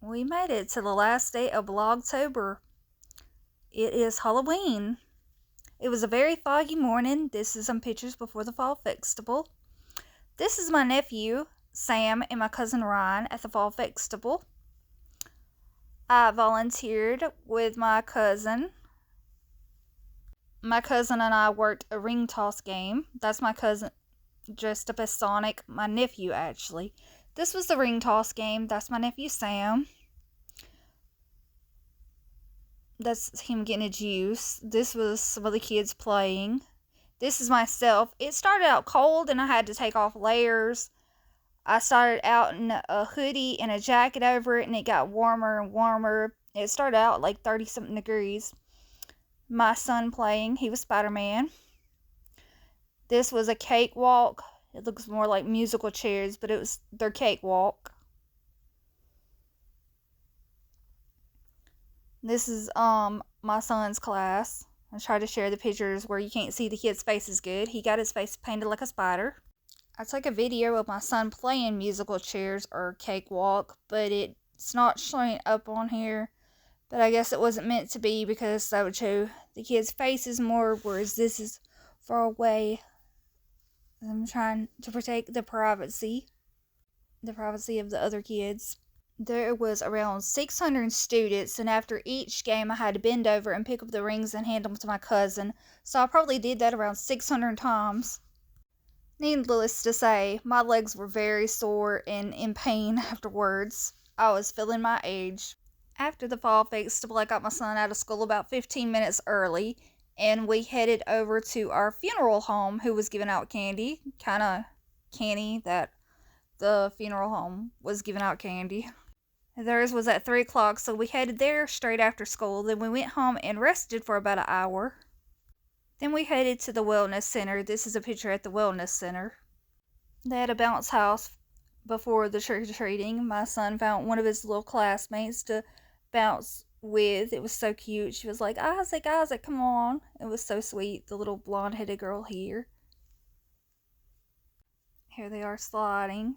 We made it to the last day of Vlogtober. It is Halloween. It was a very foggy morning. This is some pictures before the fall festival. This is my nephew, Sam, and my cousin Ryan at the fall festival. I volunteered with my cousin. My cousin and I worked a ring toss game. That's my cousin dressed up as Sonic, my nephew actually. This was the ring toss game. That's my nephew Sam. That's him getting a juice. This was some of the kids playing. This is myself. It started out cold and I had to take off layers. I started out in a hoodie and a jacket over it, and it got warmer and warmer. It started out like 30 something degrees. My son playing, he was Spider-Man. This was a cakewalk. It looks more like musical chairs, but it was their cakewalk. This is my son's class. I try to share the pictures where you can't see the kid's faces good. He got his face painted like a spider. I took a video of my son playing musical chairs or cakewalk, but it's not showing up on here. But I guess it wasn't meant to be because that would show the kid's faces more, whereas this is far away. I'm trying to protect the privacy of the other kids. There was around 600 students, and after each game I had to bend over and pick up the rings and hand them to my cousin, so I probably did that around 600 times. Needless to say, my legs were very sore and in pain afterwards. I was feeling my age. After the fall festival, I got my son out of school about 15 minutes early, and we headed over to our funeral home, who was giving out candy. Kind of canny that the funeral home was giving out candy. Theirs was at 3 o'clock, so we headed there straight after school. Then we went home and rested for about an hour. Then we headed to the wellness center. This is a picture at the wellness center. They had a bounce house before the trick-or-treating. My son found one of his little classmates to bounce with. It was so cute. She was like, Isaac, come on. It was so sweet. The little blonde-headed girl here. Here they are sliding.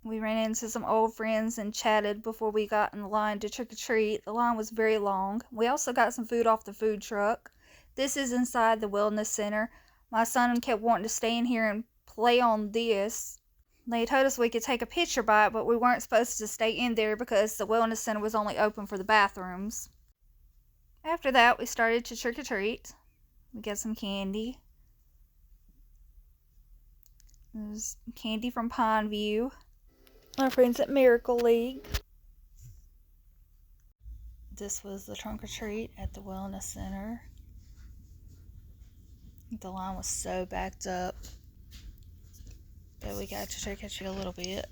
We ran into some old friends and chatted before we got in the line to trick-or-treat. The line was very long. We also got some food off the food truck. This is inside the wellness center. My son kept wanting to stay in here and play on this. They told us we could take a picture by it, but we weren't supposed to stay in there because the wellness center was only open for the bathrooms. After that, we started to trick-or-treat. We got some candy. There's candy from Pineview. Our friends at Miracle League. This was the trunk or treat at the wellness center. The line was so backed up that we got to trick or treat a little bit.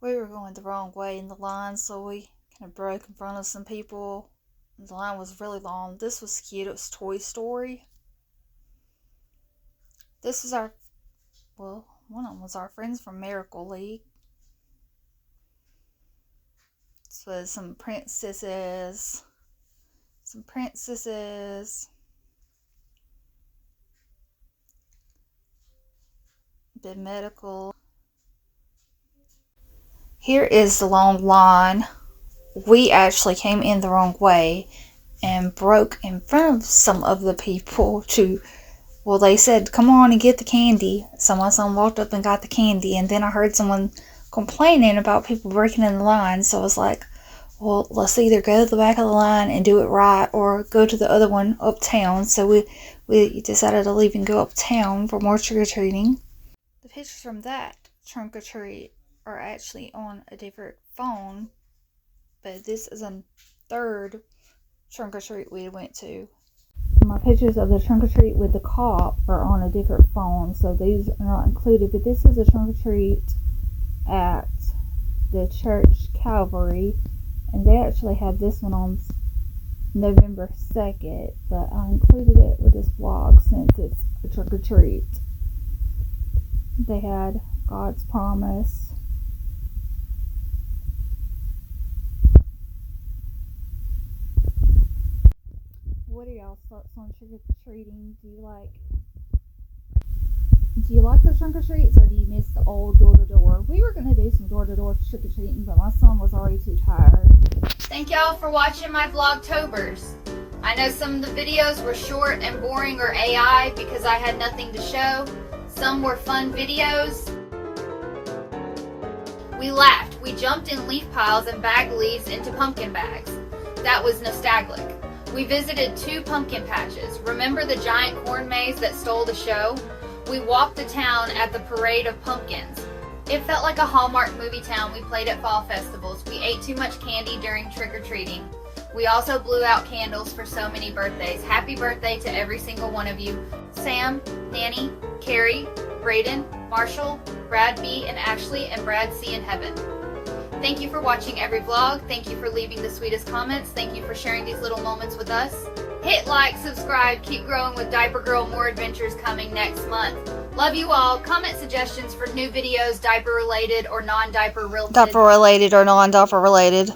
We were going the wrong way in the line, so we kind of broke in front of some people. The line was really long. This was cute. It was Toy Story. This is one of them was our friends from Miracle League. This was some princesses. Bit medical. Here is the long line. We actually came in the wrong way and broke in front of some of the people they said, come on and get the candy. So my son walked up and got the candy, and then I heard someone complaining about people breaking in the line. So I was like, well, let's either go to the back of the line and do it right, or go to the other one uptown. So we decided to leave and go uptown for more trick-or-treating. The pictures from that trunk-or-treat are actually on a different phone, but this is a third trunk-or-treat we went to. My pictures of the trunk-or-treat with the cop are on a different phone, so these are not included, but this is a trunk-or-treat at the church Calvary, and they actually had this one on November 2nd, but I included it with this vlog since it's a trunk-or-treat. They had God's Promise. What are y'all's thoughts on trick-or-treating? Do you like the trunk or treats, or do you miss the old door-to-door? We were going to do some door-to-door trick-or-treating, but my son was already too tired. Thank y'all for watching my Vlogtobers. I know some of the videos were short and boring or AI because I had nothing to show. Some were fun videos. We laughed. We jumped in leaf piles and bagged leaves into pumpkin bags. That was nostalgic. We visited 2 pumpkin patches. Remember the giant corn maze that stole the show? We walked the town at the parade of pumpkins. It felt like a Hallmark movie town. We played at fall festivals. We ate too much candy during trick-or-treating. We also blew out candles for so many birthdays. Happy birthday to every single one of you. Sam, Nanny, Carrie, Braden, Marshall, Brad B, and Ashley, and Brad C in heaven. Thank you for watching every vlog. Thank you for leaving the sweetest comments. Thank you for sharing these little moments with us. Hit like, subscribe, keep growing with Diaper Girl. More adventures coming next month. Love you all. Comment suggestions for new videos, diaper related or non-diaper related. Diaper related or non-diaper related.